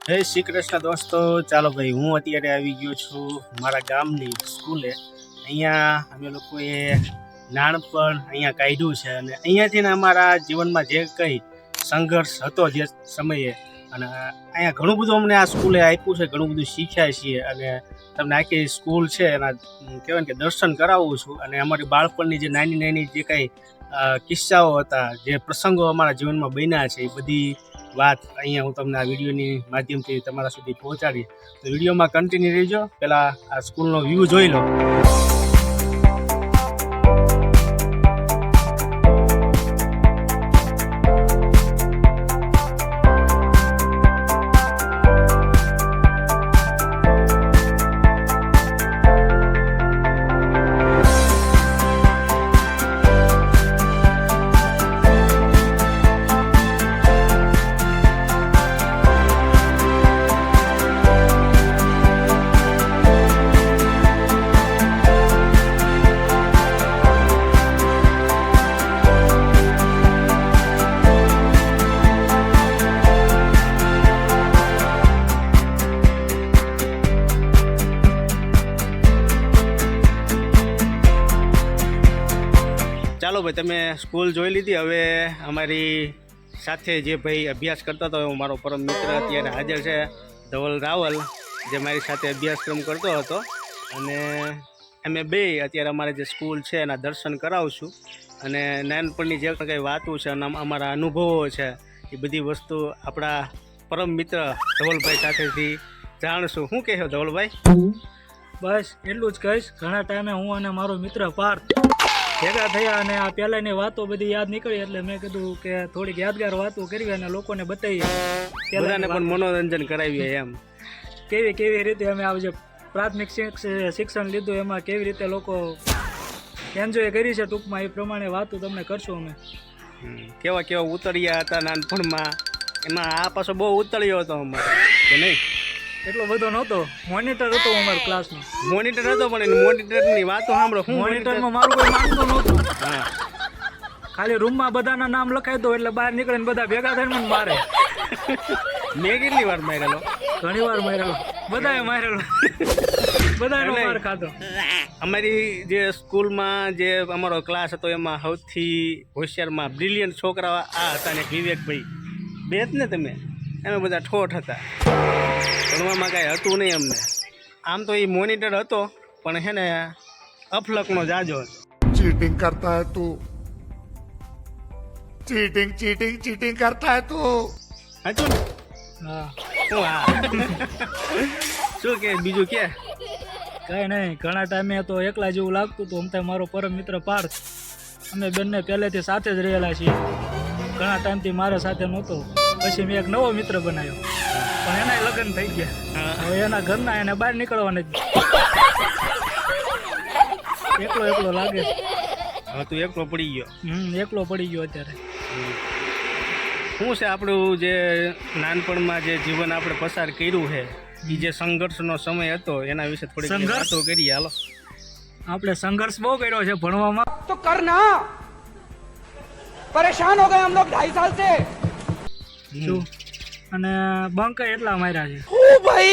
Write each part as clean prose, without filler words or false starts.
જય શ્રી કૃષ્ણ દોસ્તો। ચાલો ભાઈ, હું અત્યારે આવી ગયો છું મારા ગામની સ્કૂલે। અહીંયા અમે લોકોએ નાનપણ અહીંયા કાઢ્યું છે અને અહીંયાથી ને અમારા જીવનમાં જે કંઈ સંઘર્ષ હતો જે સમયે, અને અહીંયા ઘણું બધું અમને આ સ્કૂલે આપ્યું છે, ઘણું બધું શીખ્યા છીએ અને તમને આખી સ્કૂલ છે એના કહેવાય ને કે દર્શન કરાવું છું। અને અમારી બાળપણની જે નાની નાની જે કંઈ કિસ્સાઓ હતા, જે પ્રસંગો અમારા જીવનમાં બન્યા છે, એ બધી વાત અહીંયા હું તમને આ વિડીયોની માધ્યમથી તમારા સુધી પહોંચાડીશ। તો વિડીયોમાં કન્ટિન્યુ રહેજો। પહેલાં આ સ્કૂલનો વ્યૂ જોઈ લો। ચાલો ભાઈ, તમે સ્કૂલ જોઈ લીધી। હવે અમારી સાથે જે ભાઈ અભ્યાસ કરતા હતો, મારો પરમ મિત્ર અત્યારે હાજર છે, ધવલ રાવલ, જે મારી સાથે અભ્યાસક્રમ કરતો હતો। અને અમે બે અત્યારે અમારે જે સ્કૂલ છે એના દર્શન કરાવશું અને નાનપણની જે કંઈ વાતો છે અને અમારા અનુભવો છે, એ બધી વસ્તુ આપણા પરમ મિત્ર ધવલભાઈ સાથેથી જાણશું। શું કહેશો ધવલભાઈ? બસ એટલું જ કહીશ। ઘણા ટાઈમે હું અને મારો મિત્ર પાર્થ ભેગા થયા અને આ પહેલાંની વાતો બધી યાદ નીકળી, એટલે મેં કીધું કે થોડીક યાદગાર વાતો કરવી અને લોકોને બતાવીએ, બધાને પણ મનોરંજન કરાવીએ એમ। કેવી રીતે અમે આ જે પ્રાથમિક શિક્ષણ લીધું એમાં કેવી રીતે લોકો એન્જોય કરી છે, ટૂંકમાં એ પ્રમાણે વાતો તમને કરશું અમે। કેવા ઉતળ્યા હતા નાનપણમાં, એમાં આ પાછો બહુ ઉતળ્યો હતો અમારે, કે નહીં? એટલો બધો નહોતો, મોનિટર હતો અમારા ક્લાસનો। મોનિટર હતો, પણ મોનિટરની વાતો સાંભળો। મોનિટરમાં મારું કોઈ માનતું નહોતું। હા, ખાલી રૂમમાં બધાના નામ લખાઈ દો એટલે બહાર નીકળીને બધા ભેગા થઈને મને મારે। મેં કેટલી વાર મારેલો? ઘણી વાર મારેલો, બધાએ મારેલો, બધાનો માર ખાધો। અમારી જે સ્કૂલમાં જે અમારો ક્લાસ હતો એમાં સૌથી હોશિયારમાં બ્રિલિયન્ટ છોકરા આ હતા ને વિવેકભાઈ, બે જ ને તમે? અમે બધા ઠોઠ હતા, ભણવામાં કાંઈ હતું નહીં અમને। આમ તો એ મોનિટર હતો, પણ છે ને અફલકનો જાજો હતો। चीटिंग करता है तू, चीटिंग करता है तू। હતું ને? હા, શું હા શું કે બીજું કે? કઈ નહીં, ઘણા ટાઈમે તો એકલા જેવું લાગતું હતું। આમ તો મારો પરમ મિત્ર પાર્થ, અમે બંને પહેલેથી સાથે જ રહેલા છીએ। ઘણા ટાઈમથી મારા સાથે નહોતો, પછી મેં એક નવો મિત્ર બનાવ્યો, પણ એના લગ્ન થઈ ગયા। હવે એના ઘરના એને બહાર નીકળવા નથી, એકલો લાગે। હવે તું એકલો પડી ગયો? એકલો પડી ગયો અત્યારે। શું છે આપણું જે નાનપણમાં જે જીવન આપણે પસાર કર્યું છે, એ જે સંઘર્ષનો સમય હતો, એના વિશે થોડી વાતો કરીએ। હાલો, આપણે સંઘર્ષ બહુ કર્યો છે ભણવામાં। तो करना परेशान हो गए हम लोग 2.5 साल से। શું અને બંક એટલા માર્યા છે। ओ भाई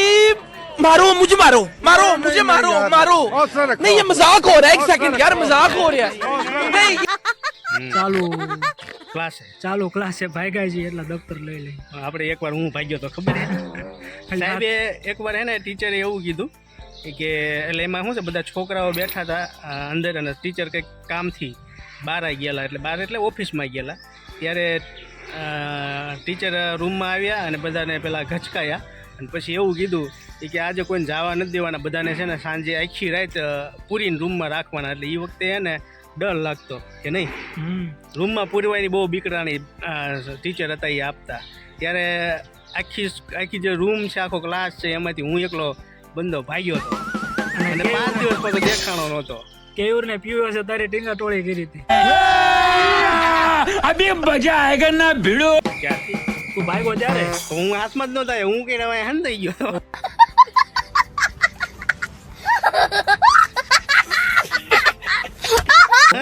मारो मुझे, मारो मुझे, मारो नहीं, ये मजाक हो रहा है। एक सेकंड यार, मजाक हो रहा है। नहीं ચાલુ ક્લાસે ભાગ્યા છે એટલે દફતર લઈ લઈ। આપણે એકવાર હું ભાગ્યો તો ખબર છે સાહેબે, એકવાર હે ને ટીચરે એવું કીધું કે એટલે એમાં શું છે, બધા છોકરાઓ બેઠા હતા અંદર અને ટીચર કંઈક કામથી બહાર આવી ગયેલા, એટલે બહાર એટલે ઓફિસમાં ગયેલા, ત્યારે ટીચર રૂમમાં આવ્યા અને બધાને પેલા ઘચકાયા અને પછી એવું કીધું કે આજે કોઈને જવા નથી દેવાના, બધાને છે ને સાંજે આખી રાત પૂરીને રૂમમાં રાખવાના। એટલે એ વખતે હે ને ડર લાગતો કે નહીં, રૂમમાં પૂરવાની બહુ બીકરાણી ટીચર હતા એ આપતા। ત્યારે આખી જે રૂમ છે, આખો ક્લાસ છે, એમાંથી હું એકલો બંદો ભાગ્યો હતો અને 5 દિવસ પછી દેખાણો નહોતો। કેયુર ને પીયો છે તારી ટીંગા ટોળી કરી હતી। अभी मजा आएगा ना भिड़ो। ક્યાંથી તું ભાગ્યો ત્યારે હું હાથમાં જ નહોતો, હું કઈ હન થઈ ગયો।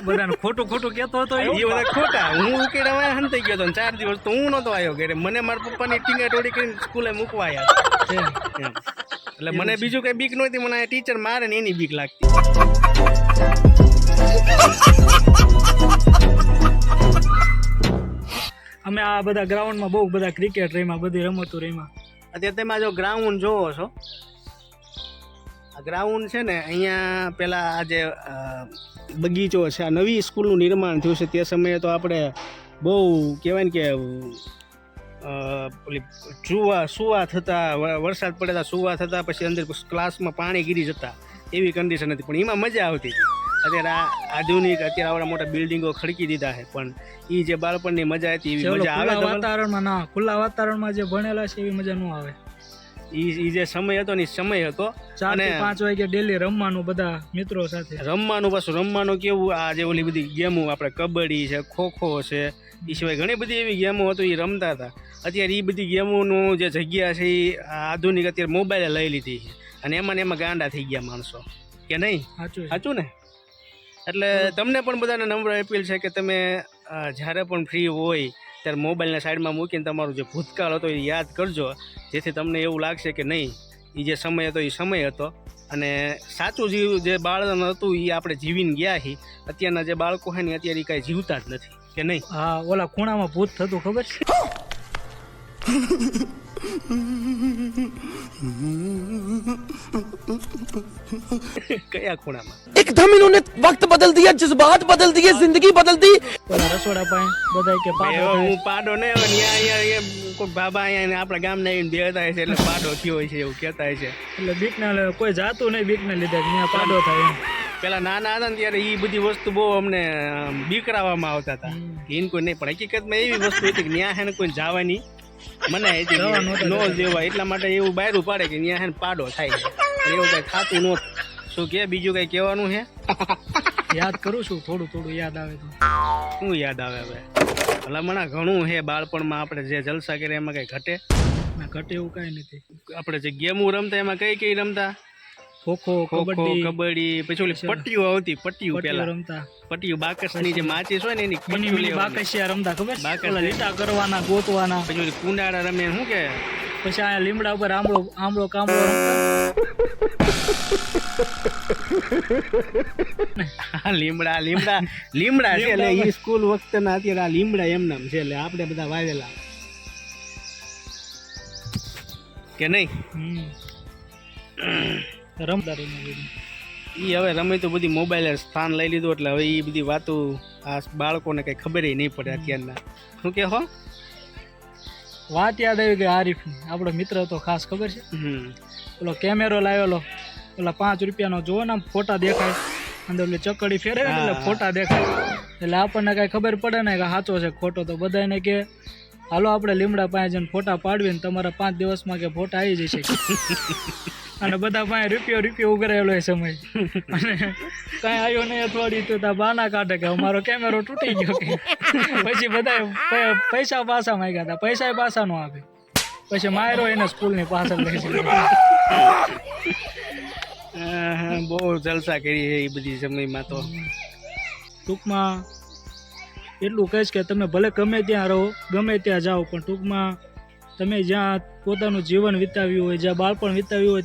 બધાને ખોટું ખોટું કહેતો હતો એ બધા ખોટા. હું ઉકેડા હંતાઈ ગયો હતો ને 4 દિવસ તો હું નહોતો આવ્યો ઘરે. મને મારા પપ્પાની ટીંગા ટોળી કરીને સ્કૂલે મૂકવા આવ્યા એમ. એટલે મને બીજું કઈ બીક નહોતી, મને ટીચર મારે ને એની બીક લાગતી. અમે આ બધા ગ્રાઉન્ડમાં બહુ બધા ક્રિકેટ રમ્યા, બધી રમતો રમ્યા. અત્યારે તમે આ જો ગ્રાઉન્ડ જોવો છો, આ ગ્રાઉન્ડ છે ને અહીંયા પેલા આ જે બગીચો છે, આ નવી સ્કૂલનું નિર્માણ થયું છે તે સમયે તો આપણે બહુ કહેવાય ને કે પેલી સુવા થતા, વરસાદ પડે તો સુવા થતા, પછી અંદર ક્લાસમાં પાણી ગીરી જતા એવી કન્ડિશન હતી, પણ એમાં મજા આવતી હતી. અત્યારે આ આધુનિક અત્યારે આવડા મોટા બિલ્ડિંગો ખડકી દીધા છે, પણ એ જે બાળપણની મજા હતી એવી મજા આવે વાતાવરણમાં ના, ખુલ્લા વાતાવરણમાં જે ભણેલા છે એવી મજા ન આવે. એ જે સમય હતો ને એ સમય હતો. 4 થી 5 વાગે ડેલી રમવાનું બધા મિત્રો સાથે. રમવાનું પાછું રમવાનું કેવું, આ જે ઓલી બધી ગેમો આપણે કબડ્ડી છે, ખોખો છે, એ સિવાય ઘણી બધી એવી ગેમો હતી એ રમતા હતા. અત્યારે એ બધી ગેમોનું જે જગ્યા છે એ આધુનિક અત્યારે મોબાઈલે લઈ લીધી છે, અને એમાં ને એમાં ગાંડા થઈ ગયા માણસો, કે નહીં? સાચું ને? એટલે તમને પણ બધાને નમ્ર અપીલ છે કે તમે જ્યારે પણ ફ્રી હોય ત્યારે મોબાઈલને સાઈડમાં મૂકીને તમારું જે ભૂતકાળ હતો એ યાદ કરજો, જેથી તમને એવું લાગશે કે નહીં, એ જે સમય હતો એ સમય હતો, અને સાચું જે બાળપણ હતું એ આપણે જીવીને ગયા છીએ. અત્યારના જે બાળકો છે ને અત્યારે એ કાંઈ જીવતા જ નથી, કે નહીં? હા, ઓલા ખૂણામાં ભૂત થતું ખબર છે? કયા ખૂણામાં? एकदम इन्होंने वक्त बदल दिया, जज्बात बदल दिए, जिंदगी बदल दी. ઓલા રસોડા પાસે બધા કે પાડો હવે હું પાડો ને હવે અહીંયા કોઈ બાબા અહીંયા આપણા ગામના આવીને બેહતા છે એટલે પાડો થયો હોય છે એવું કહેતા છે. એટલે બીકના કોઈ જાતું નહીં, બીકને લીધે ત્યાં પાડો થાય એમ. પેલા નાના હતા ને ત્યારે એ બધી વસ્તુ બહુ અમને બીકરાવવામાં આવતા હતા, એને કોઈ નહીં, પણ હકીકતમાં એવી વસ્તુ હતી કે ત્યાં છે ને કોઈ જવાની મનાઈ હતી, ન જેવા. એટલા માટે એવું બાયરું પાડે કે ત્યાં છે ને પાડો થાય છે, એવું કઈ થતું નહોતું. શું કે બીજું કઈ કહેવાનું છે? યાદ કરું છું, થોડું થોડું યાદ આવે તો. શું યાદ આવે હવે? ભલામણા ઘણું છે બાળપણમાં, આપણે જે જલસા કર્યા એમાં કઈ ઘટે? ના, ઘટે એવું કઈ નથી. આપણે જે ગેમો રમતા એમાં કઈ રમતા? ખોખો, કબડ્ડી, પછી ઓલી પટ્ટીઓ આવતી, પટ્ટીઓ પેલા રમતા, પટ્ટીઓ બાકસની જે માચીસ હોય ને એની પટ્ટીઓ લેવાની. બાકસિયા રમતા ખબર? બાકસ લીટા કરવાના, ગોતવાના. પછી ઓલી કુંડાળા રમે, શું કે પછી આ લીમડા ઉપર આંબળો કાંબળો રમતા. લીમડા છે એટલે એ સ્કૂલ વખતના અત્યારે આ લીમડા એમ નામ છે, એટલે આપણે બધા વાવેલા, કે નહીં? રમતા એ હવે રમે તો બધી મોબાઈલે સ્થાન લઈ લીધું, એટલે હવે એ બધી વાતો આ બાળકોને કઈ ખબર નહીં પડે અત્યારના. શું કે હો? વાત યાદ આવી ગઈ આરીફની, આપણો મિત્ર હતો ખાસ, ખબર છે? પેલો કેમેરો લાવેલો, પેલા 5 રૂપિયાનો જોવો ને ફોટા દેખાય, અંદર ઓલી ચકડી ફેરે એટલે ફોટા દેખાય, એટલે આપણને કઈ ખબર પડે ને કે સાચો છે ખોટો. તો બધાને કે હાલો આપણે લીમડા પાસે જઈને ફોટા પાડવી ને તમારા 5 દિવસમાં કે ફોટા આવી જશે. અને બધા પાસે રૂપિયો ઉઘરાયેલો એ સમય, અને કાંઈ આવ્યો નહીં અઠવાડિયું તો ત્યાં બહાના કાઢે કે અમારો કેમેરો તૂટી ગયો કે. પછી બધા પૈસા પાછા માંગ્યા હતા, પૈસા પાછા નો આપે, પછી માર્યો એને સ્કૂલની પાછળ લઈ જાય. બહુ જલસા કરી છે એ બધી સમયમાં. તો ટૂંકમાં એટલું કહીશ કે તમે ભલે ગમે ત્યાં રહો, ગમે ત્યાં જાઓ, પણ ટૂંકમાં તમે જ્યાં પોતાનું જીવન વિતાવ્યું હોય, જ્યાં બાળપણ વિતાવ્યું હોય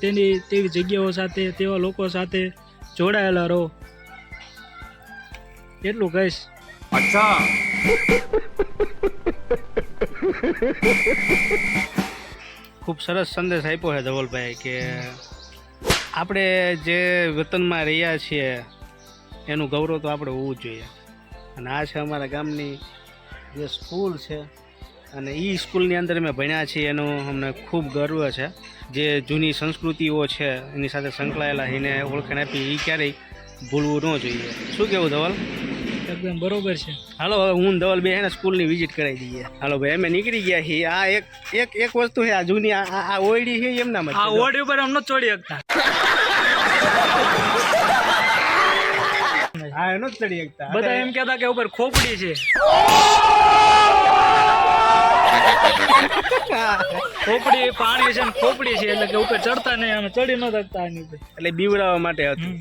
તેવી જગ્યાઓ સાથે, તેવા લોકો સાથે જોડાયેલા રહો, એટલું કહીશ. अच्छा ખૂબ સરસ સંદેશ આપ્યો છે ધવલભાઈ કે આપણે જે વતનમાં રહ્યા છીએ એનું ગૌરવ તો આપણે હોવું જ જોઈએ. અને આ છે અમારા ગામની જે સ્કૂલ છે, અને એ સ્કૂલની અંદર અમે ભણ્યા છીએ એનું અમને ખૂબ ગર્વ છે. જે જૂની સંસ્કૃતિઓ છે એની સાથે સંકળાયેલા એને ઓળખાણ આપી એ ક્યારેય ભૂલવું ન જોઈએ. શું કહેવું ધવલ? એકદમ બરોબર છે. હાલો હવે હું ધવલ બે ને સ્કૂલની વિઝિટ કરાવી દઈએ. હાલો ભાઈ અમે નીકળી ગયા છીએ. આ એક વસ્તુ છે, આ જૂની આ ઓયડી છે એમના મત. આ ઓયડી ઉપર અમને ચડી શકતા. હા એનો જ ચડી શકતા. બધા એમ કહેતા કે ઉપર ખોપડી છે. ખોપડી પાણી છે ને ખોપડી છે, એટલે કે ઉપર ચડતા નહીં અને ચડી ન શકતા આની ઉપર. એટલે બીવડાવવા માટે હતું.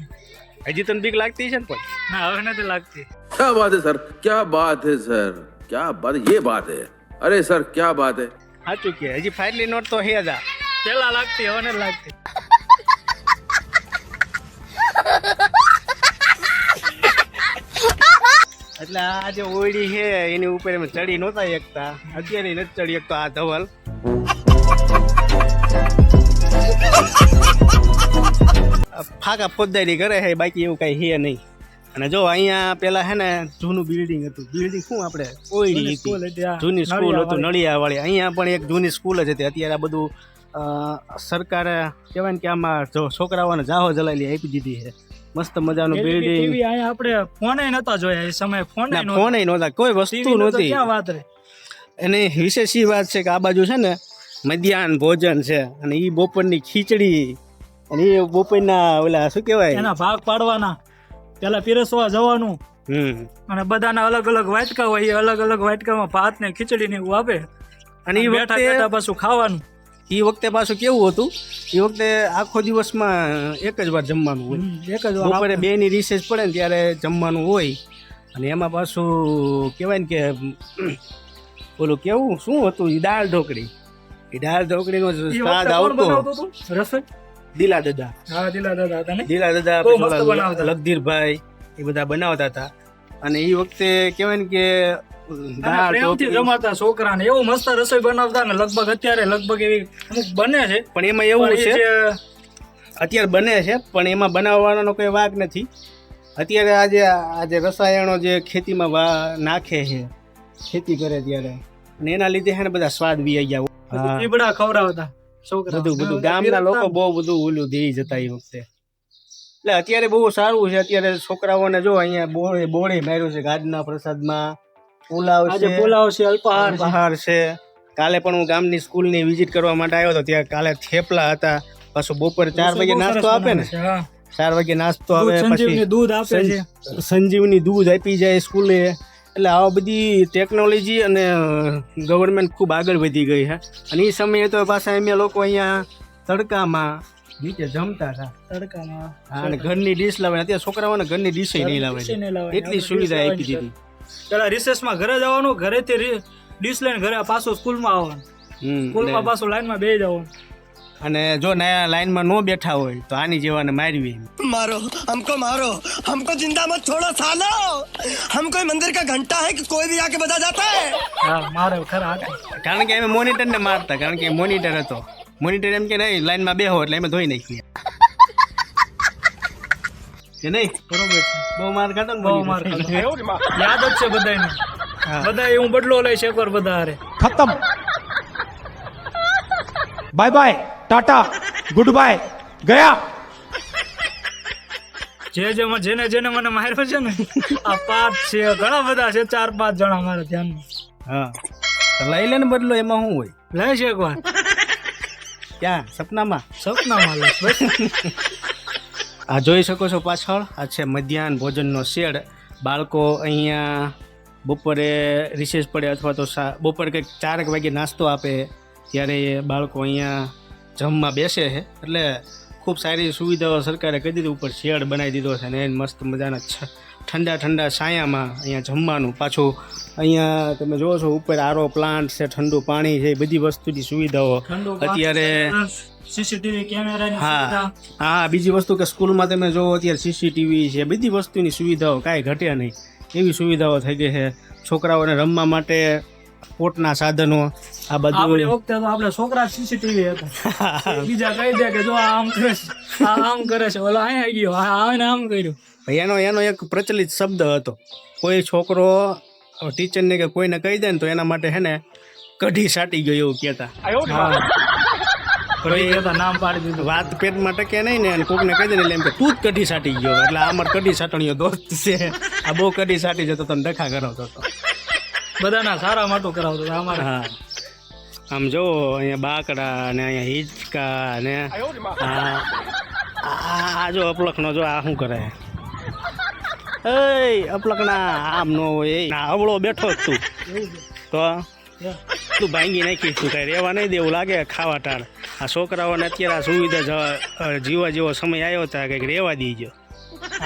હજી તને બીક લાગતી છે ને? પણ ના, હવે નથી લાગતી. क्या बात है सर, क्या बात है सर, क्या बात है, ये बात है, अरे सर क्या बात है. સાચું કે હજી ફાઇટલી નોટ તો હે જ આ. પેલા લાગતી હવે નથી લાગતી. એટલે આ જે ઓયડી છે એની ઉપર એમ ચડી નહોતા એકતા, અત્યારે નથી ચડી એકતો આ ધવલ. ફાકા ફોજદારી કરે છે, બાકી એવું કઈ છે નહીં. અને જો અહીંયા પેલા હે ને જૂનું બિલ્ડિંગ હતું, બિલ્ડિંગ શું આપણે ઓયડી હતી, જૂની સ્કૂલ હતું નળિયા વાળી. અહીંયા પણ એક જૂની સ્કૂલ જ હતી. અત્યારે આ બધું સરકારે કહેવાય ને કે આમાં જો છોકરાઓને જાહો જલાલી આપી દીધી છે. મસ્ત મજાનું બિલ્ડિંગ. ટીવી અહીંયા આપણે ફોને નતા જોયા એ સમયે, ફોન નહોતા, કોઈ વસ્તુ નહોતી. ક્યાં વાત રે. અને વિશેષ એ વાત છે કે આ બાજુ છે ને મધ્યાહન ભોજન છે, અને એ બપોરની ખીચડી, અને એ બપોરના ઓલા શું કહેવાય એના ભાગ પાડવાના, પેલા પીરસવા જવાનું, અને બધાના અલગ અલગ વાટકા હોય, એ અલગ અલગ વાટકામાં ભાત ને ખીચડી ને એવું આપે. અને એ બેઠા બેઠા પાછું ખાવાનું. એ વખતે પાછું કેવું હતું, એ વખતે આખો દિવસમાં એક જ વાર જમવાનું હોય. એક જ વાર બપોરે 2 ની રિસેસ પડે ને ત્યારે જમવાનું હોય. અને એમાં પાછું કહેવાય ને કે ઓલું કેવું શું હતું, એ દાળ ઢોકળી. એ દાળ ઢોકળીનો સ્વાદ આવતો. રસોઈ દિલા દાદા, હા દિલા દાદા હતા ને, દિલા દાદા, બહુ મસ્ત બનાવતા. લગધીરભાઈ, એ બધા બનાવતા હતા. અને એ વખતે કહેવાય ને કે દાળ પ્રેમથી જમાતા છોકરાને, એવું મસ્ત રસોઈ બનાવતા ને. લગભગ અત્યારે લગભગ એવી અમુક બને છે, પણ એમાં એવું છે અત્યારે બને છે, પણ એમાં બનાવવાનો કોઈ વાક નથી. અત્યારે આજે રસાયણો જે ખેતીમાં નાખે છે, ખેતી કરે ત્યારે, અને એના લીધે છે ને બધા સ્વાદ વી ગયા. ચીબડા ખવડાવતા છોકરા, બધું ગામના લોકો બહુ બધું ઓલું દઈ જતા એ વખતે. એટલે અત્યારે બહુ સારું છે. અત્યારે છોકરાઓને જો અહીંયા બોળે માર્યું છે ગાજના પ્રસાદમાં. પુલાવ છે, અલ્પાહાર છે. કાલે પણ હું ગામની સ્કૂલની વિઝિટ કરવા માટે આવ્યો હતો, ત્યાં કાલે થેપલા હતા. પાછું બપોરે 4 વાગે નાસ્તો આપે ને, 4 વાગે નાસ્તો આવે, પછી દૂધ આપે છે, સંજીવની દૂધ આપી જાય સ્કૂલે. એટલે આવા બધી ટેકનોલોજી અને ગવર્મેન્ટ ખૂબ આગળ વધી ગઈ છે. અને એ સમયે તો પાછા અમે લોકો અહીંયા તડકામાં નીચે જમતા હતા, તડકામાં. અને ઘરની ડીશ લાવે. અત્યારે છોકરાઓને ઘરની ડીશ નહીં લાવે, એટલી સુવિધા આપી દીધી. પેલા રિસેસમાં ઘરે જવાનું, ઘરેથી ડીશ લઈને ઘરે પાછું સ્કૂલમાં આવવાનું, સ્કૂલમાં પાછું લાઈનમાં બેસી જવાનું. અને જો નયા લાઈનમાં ન બેઠા હોય તો આની જેવાને મારવી. मारो हमको जिंदा मत छोड़ो सालो, हम कोई मंदिर का घंटा है कि कोई भी आके बजा जाता है. હા મારે ખરા. કારણ કે અમે મોનિટરને મારતા, કારણ કે મોનિટર હતો. મોનિટર એમ કે નહીં લાઈનમાં બેહો એટલે અમે ધોઈ નાખીએ કે નહીં. બરોબર છે. બહુ માર ખાતો ને, બહુ માર ખાતો. યાદ જ છે બધાને. બધા હું બદલો લઈશ એકવાર બધા હારે. खत्म, bye bye, tata, good bye, गया. જેને જેને મને માર્યો છે ને, આ 5 છે, ઘણા બધા છે, 4-5 જણા મારા ધ્યાનમાં. હા તો લઈ લે ને બદલો, એમાં શું હોય. લઈશ એકવાર. ક્યાં? સપનામાં લઈશ બસ. આ જોઈ શકો છો પાછળ, આ છે મધ્યાહન ભોજનનો શેડ. બાળકો અહીંયા બપોરે રિસેસ પડે અથવા તો બપોરે કંઈક 4 વાગે નાસ્તો આપે ત્યારે બાળકો અહીંયા જમવા બેસે છે. એટલે ખૂબ સારી સુવિધાઓ સરકારે કરી દીધી. ઉપર શેડ બનાવી દીધો છે, અને મસ્ત મજાના ઠંડા છાયામાં અહીંયા જમવાનું. પાછું અહીંયા તમે જોવો છો ઉપર આરો પ્લાન્ટ છે, ઠંડુ પાણી છે, બધી વસ્તુની સુવિધાઓ અત્યારે. સીસીટીવી કેમેરાની સુવિધા. હા બીજી વસ્તુ કે સ્કૂલમાં તમે જોવો અત્યારે સીસીટીવી છે, બધી વસ્તુની સુવિધાઓ કાંઈ ઘટે નહીં એવી સુવિધાઓ થઈ ગઈ છે. છોકરાઓને રમવા માટે સ્પોર્ટના સાધનો આ બધું. આપણી વખતે તો આપણે છોકરા સીસીટીવી હતા, બીજા કહી દે કે જો આ આમ કરે છે, આ આમ કરે છે, ઓલો અહીંયા ગયો, આને આમ કર્યું. એનો એક પ્રચલિત શબ્દ હતો. કોઈ છોકરો ટીચરને કે કોઈને કહી દે ને તો એના માટે હે ને કઢી સાટી ગયો એવું કહેતા. નામ પાડી દીધું. વાત પેટમાં ટકે નહીં ને, અને કોકને કહી દે ને એટલે એમ કે તું જ કઢી સાટી ગયો. એટલે આ અમારો કઢી સાટણીયો દોસ્ત છે, આ બહુ કઢી સાટી જતો તો ડખા કરાવતો હતો. બધાના સારા માટું કરાવતો અમારે. હા આમ જો અહીંયા બાકડા ને અહીંયા હિંચકા ને આ જો અપલખનો જો આ શું કરે. અપલખના આમ નો હોય, અવળો બેઠો જ તું તો તું ભાંગી નાખીશ. તું કાંઈ રહેવા નહીં દેવું લાગે ખાવા ટાળ. આ છોકરાઓને અત્યારે આ સુવિધા જીવા જેવો સમય આવ્યો હતા, કંઈક રહેવા દીજો.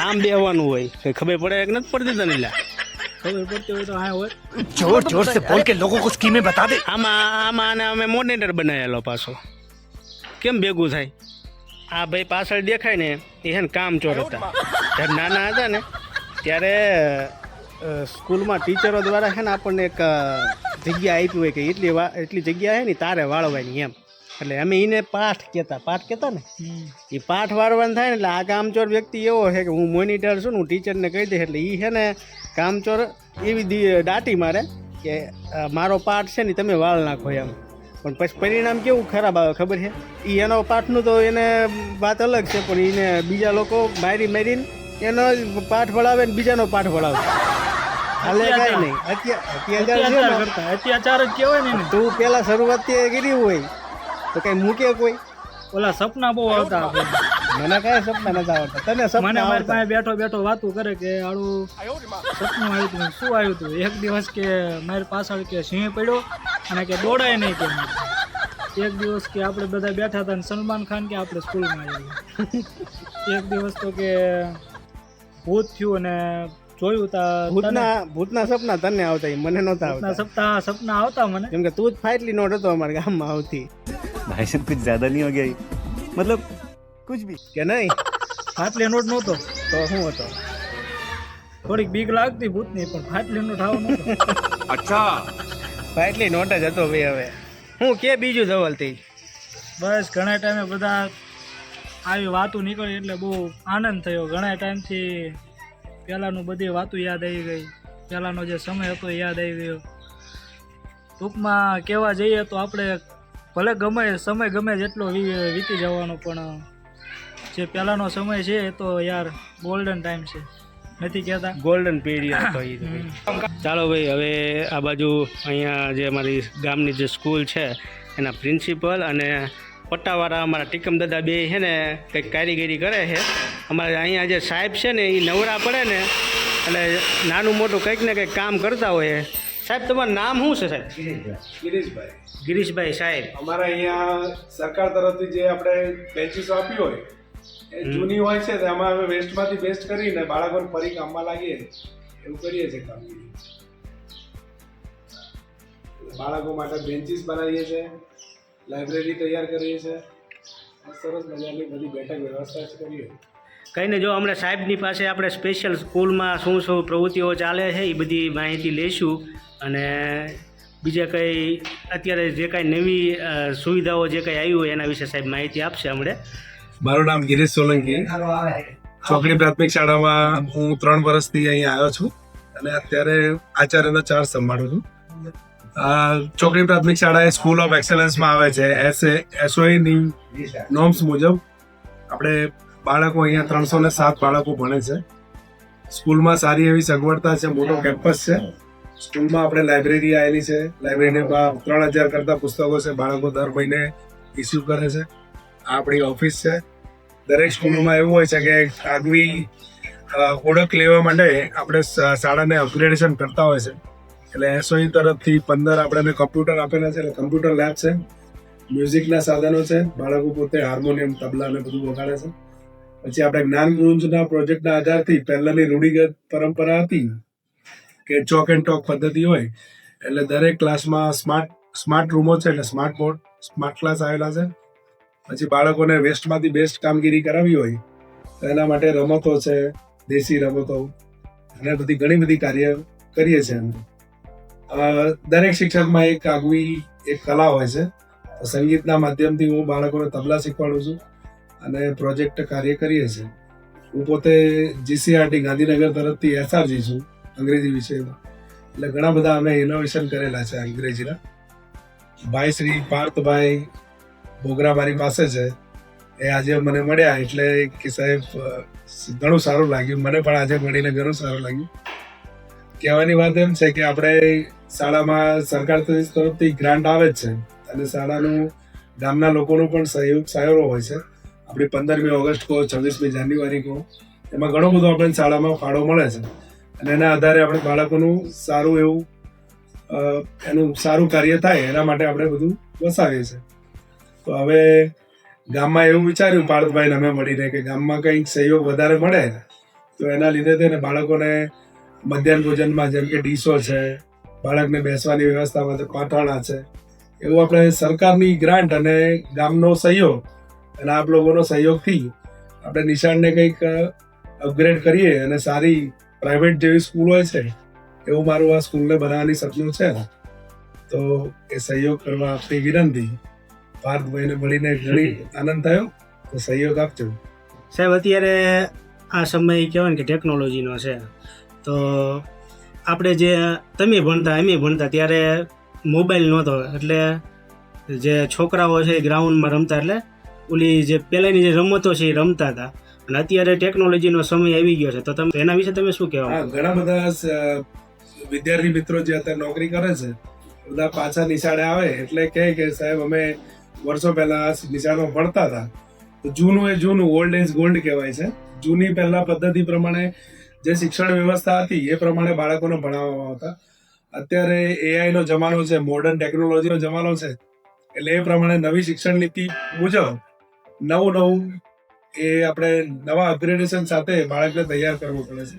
આમ બેહવાનું હોય, કંઈ ખબર પડે કે નથી પડતી તને. ખબર પડતી હોય તો હા હોય. जोर जोर से बोल के लोगों को स्कीमें बता दे. આમાં આને અમે મોનિટર બનાવેલો પાછો. કેમ ભેગું થાય? આ ભાઈ પાછળ દેખાય ને એ છે ને કામચોર હતા. જ્યારે નાના હતા ને ત્યારે સ્કૂલમાં ટીચરો દ્વારા છે ને આપણને એક જગ્યા આપી હોય કે એટલી જગ્યા છે ને તારે વાળવાની એમ. એટલે અમે એને પાઠ કહેતા ને એ પાઠ વાળવાનું થાય ને એટલે આ કામચોર વ્યક્તિ એવો છે કે હું મોનિટર છું ને હું ટીચરને કહી દઈશ એટલે એ છે ને કામચોર એવી દાટી મારે કે મારો પાઠ છે ને તમે વાળ નાખો એમ. પણ પછી પરિણામ કેવું ખરાબ આવે ખબર છે? એ એનો પાઠનું તો એને વાત અલગ છે પણ એને બીજા લોકો મારીને એનો પાઠ વળાવે ને બીજાનો પાઠ વળાવે. હાલે કાંઈ નહીં. અત્યાચાર જ કહેવાય ને. તું પેલા શરૂઆતથી કરી હોય તો કઈ મૂકે કોઈ? ઓલા સપના બહુ આવતા આપણે. મને કાંઈ સપના નથી આવડતા. તને મને સપના મારી પાસે બેઠો વાતું કરે કે આડું સપનું આવ્યું હતું. શું આવ્યું હતું? એક દિવસ કે મારી પાછળ કે સિંહ પડ્યો અને કે દોડાય નહીં કે. એક દિવસ કે આપણે બધા બેઠા હતા ને સલમાન ખાન કે આપણે સ્કૂલમાં આવ્યા. એક દિવસ તો કે ભૂત થયું અને જોયું ભૂતના સપના તને આવતા મને નહોતા આવતા. સપના આવતા મને. કેમ કે તું જ ફાટલી નોટ હતો અમારા ગામમાં આવતી. भाई साहब कुछ ज्यादा नहीं हो गया मतलब कुछ भी કે નહીં? ફાટલી નોટ નહોતો તો શું હતો? થોડીક બીક લાગતી ભૂતની પણ ફાટલી નોટ આવો નહોતો. अच्छा ફાટલી નોટ જ હતો ભાઈ. હવે હું કે બીજું જવલતી બસ ઘણા ટાઈમે બધા આવી વાતો નીકળી એટલે બહુ આનંદ થયો. ઘણા ટાઈમથી પહેલાંનું બધી વાતો યાદ આવી ગઈ. પહેલાંનો જે સમય હતો એ યાદ આવી ગયો. ટૂંકમાં કહેવા જઈએ તો આપણે ભલે સમય ગમે જેટલો વીતી જવાનો પણ જે પહેલાંનો સમય છે એ તો યાર ગોલ્ડન ટાઈમ છે, નથી કહેતા? ગોલ્ડન પીરિયડ હતો એ. ચાલો ભાઈ, હવે આ બાજુ અહીંયા જે અમારી ગામની જે સ્કૂલ છે એના પ્રિન્સિપલ અને પટ્ટાવાળા અમારા ટીકમ દાદા બે છે ને કંઈક કારીગરી કરે છે. અમારે અહીંયા જે સાહેબ છે ને એ નવરા પડે ને એટલે નાનું મોટું કંઈક ને કંઈક કામ કરતા હોય. સાહેબ તમારું નામ શું છે સાહેબ? ગિરીશભાઈ સાહેબ. અમારા અહીંયા સરકાર તરફથી જે આપણે બેન્ચીસો આપી હોય એ જૂની હોય છે તો એમાં અમે વેસ્ટમાંથી બેસ્ટ કરીને બાળકોને ફરી કામમાં લાગીએ એવું કરીએ છીએ કામગીરી. બાળકો માટે બેન્ચીસ બનાવીએ છીએ, લાઇબ્રેરી તૈયાર કરીએ છીએ, સરસ મજાની બધી બેઠક વ્યવસ્થા કરીએ. કંઈ નહીં, જો હમણાં સાહેબની પાસે આપણે સ્પેશિયલ સ્કૂલમાં શું પ્રવૃત્તિઓ ચાલે છે એ બધી માહિતી લઈશું અને બીજા કંઈ અત્યારે જે કાંઈ નવી સુવિધાઓ જે કંઈ આવી હોય એના વિશે સાહેબ માહિતી આપશે હમણાં. મારું નામ ગિરીશ સોલંકી. ચોકડી પ્રાથમિક શાળામાં હું 3 વર્ષથી અહીંયા આવ્યો છું અને અત્યારે આચાર્યનો ચાર્જ સંભાળું છું. ચોકડી પ્રાથમિક શાળા એ સ્કૂલ ઓફ એક્સલન્સમાં આવે છે. એસઓઈની નોર્મ્સ મુજબ આપણે બાળકો અહીંયા 307 બાળકો ભણે છે. સ્કૂલમાં સારી એવી સગવડતા છે, મોટો કેમ્પસ છે. સ્કૂલમાં આપણે લાઇબ્રેરી આવેલી છે. લાઇબ્રેરીમાં 3000 કરતાં પુસ્તકો છે, બાળકો દર મહિને ઇસ્યુ કરે છે. આ આપણી ઓફિસ છે. દરેક સ્કૂલોમાં એવું હોય છે કે આગવી ઓળખ લેવા માટે આપણે શાળાને અપગ્રેડેશન કરતા હોય છે. એટલે એસઓઈ તરફથી 15 આપણને કમ્પ્યુટર આપેલા છે. એટલે કમ્પ્યુટર લેબ છે, મ્યુઝિકના સાધનો છે, બાળકો પોતે હાર્મોનિયમ, તબલા ને બધું વગાડે છે. પછી આપણે જ્ઞાનગુંજના પ્રોજેક્ટના આધારથી પહેલાંની રૂઢિગત પરંપરા હતી કે ચોક એન્ડ ટોક પદ્ધતિ હોય એટલે દરેક ક્લાસમાં સ્માર્ટ રૂમો છે, એટલે સ્માર્ટ બોર્ડ, સ્માર્ટ ક્લાસ આવેલા છે. પછી બાળકોને વેસ્ટમાંથી બેસ્ટ કામગીરી કરાવી હોય તો એના માટે રમતો છે, દેશી રમતો અને બધી ઘણી બધી કાર્ય કરીએ છીએ. દરેક શિક્ષકમાં એક આગવી એક કલા હોય છે. તો સંગીતના માધ્યમથી હું બાળકોને તબલા શીખવાડું છું અને પ્રોજેક્ટ કાર્ય કરીએ છીએ. હું પોતે જીસીઆરટી ગાંધીનગર તરફથી એસઆરજી છું અંગ્રેજી વિષયમાં. એટલે ઘણા બધા અમે ઇનોવેશન કરેલા છે અંગ્રેજીના. ભાઈ શ્રી પાર્થભાઈ બોગરા મારી પાસે છે, એ આજે મને મળ્યા એટલે કે સાહેબ ઘણું સારું લાગ્યું. મને પણ આજે મળીને ઘણું સારું લાગ્યું. કહેવાની વાત એમ છે કે આપણે શાળામાં સરકાર તરફથી ગ્રાન્ટ આવે જ છે અને શાળાનું ગામના લોકોનો પણ સહયોગ હોય છે. આપણી 15મી ઓગસ્ટ કહો, 26મી જાન્યુઆરી કહો, એમાં ઘણો બધો આપણે શાળામાં ફાળો મળે છે અને એના આધારે આપણે બાળકોનું સારું એવું એનું સારું કાર્ય થાય એના માટે આપણે બધું વસાવીએ છીએ. તો હવે ગામમાં એવું વિચાર્યું પાર્થભાઈને અમે મળીને કે ગામમાં કંઈક સહયોગ વધારે મળે તો એના લીધે તેને બાળકોને મધ્યાહન ભોજનમાં જેમ કે ડીશો છે, બાળકને બેસવાની વ્યવસ્થા માટે પાટાણા છે, એવું આપણે સરકારની ગ્રાન્ટ અને ગામનો સહયોગ અને આપ લોકોનો સહયોગથી આપણે નિશાળને કંઈક અપગ્રેડ કરીએ અને સારી પ્રાઇવેટ જેવી સ્કૂલ હોય છે એવું મારું આ સ્કૂલને બનાવવાની સપનું છે. તો એ સહયોગ કરવા આપની વિનંતી. પાર્થભાઈને મળીને ઘણી આનંદ થયો, તો સહયોગ આપજો. સાહેબ અત્યારે આ સમય કહેવાય ને કે ટેકનોલોજીનો છે, તો આપણે જે તમે ભણતા અમે ભણતા ત્યારે મોબાઈલ નહોતો, એટલે જે છોકરાઓ છે એ ગ્રાઉન્ડમાં રમતા, એટલે ઓલી જે પહેલાંની જે રમતો છે એ રમતા હતા. અને અત્યારે ટેકનોલોજીનો સમય આવી ગયો છે, તો તમે એના વિશે તમે શું કહેવા? હા, ઘણા બધા વિદ્યાર્થી મિત્રો જે અત્યારે નોકરી કરે છે બધા પાછા નિશાળે આવે એટલે કહે કે સાહેબ અમે વર્ષો પહેલા નિશાળમાં ભણતા હતા. તો જૂનું એ જૂનું, ઓલ્ડ એઝ ગોલ્ડ કહેવાય છે. જૂની પહેલા પદ્ધતિ પ્રમાણે જે શિક્ષણ વ્યવસ્થા હતી એ પ્રમાણે બાળકોને ભણાવવામાં આવતા. અત્યારે એઆઈ નો જમાનો છે, મોડર્ન ટેકનોલોજીનો જમાનો છે, એટલે એ પ્રમાણે નવી શિક્ષણ નીતિ મુજબ નવું એ આપણે નવા અપગ્રેડેશન સાથે બાળકને તૈયાર કરવું પડે છે.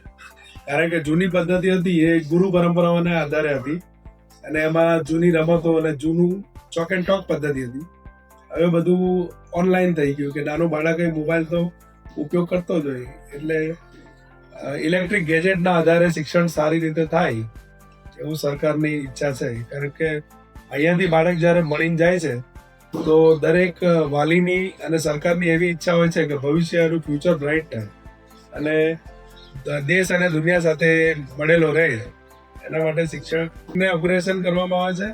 કારણ કે જૂની પદ્ધતિ હતી એ ગુરુ પરંપરાઓના આધારે હતી અને એમાં જૂની રમતો અને જૂનું ચોક એન્ડ ટોક પદ્ધતિ હતી. હવે બધું ઓનલાઈન થઈ ગયું કે નાનું બાળક મોબાઈલ તો ઉપયોગ કરતો જ હોય, એટલે ઇલેક્ટ્રિક ગેજેટના આધારે શિક્ષણ સારી રીતે થાય એવું સરકારની ઈચ્છા છે. કારણ કે અહીંયાથી બાળક જ્યારે મળીને જાય છે તો દરેક વાલીની અને સરકારની એવી ઈચ્છા હોય છે કે ભવિષ્યનું ફ્યુચર બ્રાઇટ થાય અને દેશ અને દુનિયા સાથે મળેલો રહે. એના માટે શિક્ષણને અપગ્રેડેશન કરવામાં આવે છે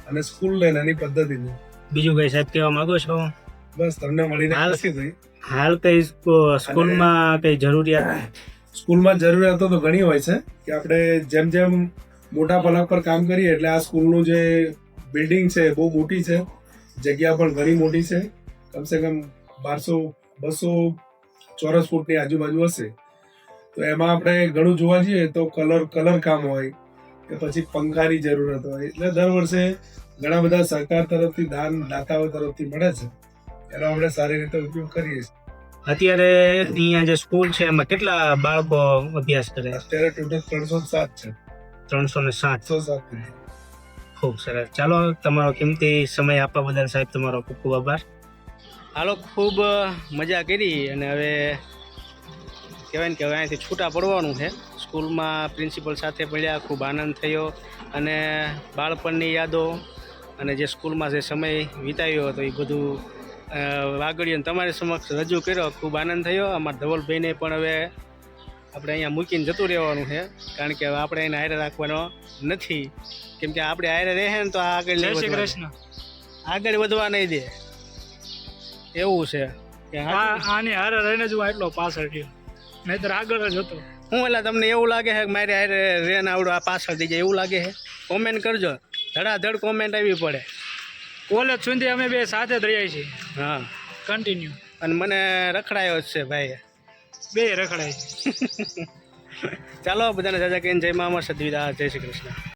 અને સ્કૂલને નાની પદ્ધતિને. બીજું કઈ સાહેબ કહેવા માંગો છો? બસ તમને મળીને ખુશી થઈ. હાલ કઈ સ્કૂલમાં કઈ જરૂરિયાત? સ્કૂલમાં જરૂરિયાતો તો ઘણી હોય છે કે આપણે જેમ જેમ મોટા પલક પર કામ કરીએ એટલે આ સ્કૂલનું જે બિલ્ડિંગ છે બહુ મોટી છે, જગ્યા પણ ઘણી મોટી છે, કમસે કમ 1200-200 ચોરસ ફૂટની આજુબાજુ હશે. તો એમાં આપણે ઘણું જોવા જઈએ તો કલર કામ હોય કે પછી પંખાની જરૂરત હોય, એટલે દર વર્ષે ઘણા બધા સરકાર તરફથી દાતાઓ તરફથી મળે છે, એનો આપણે સારી રીતે ઉપયોગ કરીએ છીએ. અત્યારે અહીંયા જે સ્કૂલ છે એમાં કેટલા બાળકો અભ્યાસ કરે? અત્યારે ટોટલ 307 છે. 307. ખૂબ સરસ. ચાલો, તમારો કિંમતી સમય આપવા બદલ સાહેબ તમારો ખૂબ ખૂબ આભાર. હાલો, ખૂબ મજા કરી અને હવે કહેવાય ને કે હવે અહીંથી છૂટા પડવાનું છે. સ્કૂલમાં પ્રિન્સિપલ સાથે મળ્યા, ખૂબ આનંદ થયો અને બાળપણની યાદો અને જે સ્કૂલમાં જે સમય વિતાવ્યો હતો એ બધું વાગડીઓને તમારી સમક્ષ રજૂ કર્યો. ખૂબ આનંદ થયો. અમારા ધવલભાઈને પણ હવે આપણે અહીંયા મૂકીને જતું રહેવાનું છે, કારણ કે હવે આપણે એને હારે રાખવાનો નથી, કેમ કે આપણે હારે રહે ને તો આગળ આગળ વધવા નહીં દે એવું છે. કે આની હારે રહીને જ હું એટલો પાછળ ગયો, નહીતર આગળ જ હતો હું. એટલે તમને એવું લાગે છે કે મારે હારે રેન આવડો આ પાછળ થઈ જાય એવું લાગે છે? કોમેન્ટ કરજો, ધડાધડ કોમેન્ટ આવી પડે. કોલેજ સુધી અમે બે સાથે જ રહ્યા છીએ. હા, કન્ટિન્યુ. અને મને રખડાયો જ છે ભાઈ, બે રખડાય. ચાલો, બધાને જાજા કહીને જય મા અમર સદવિદા. જય શ્રી કૃષ્ણ.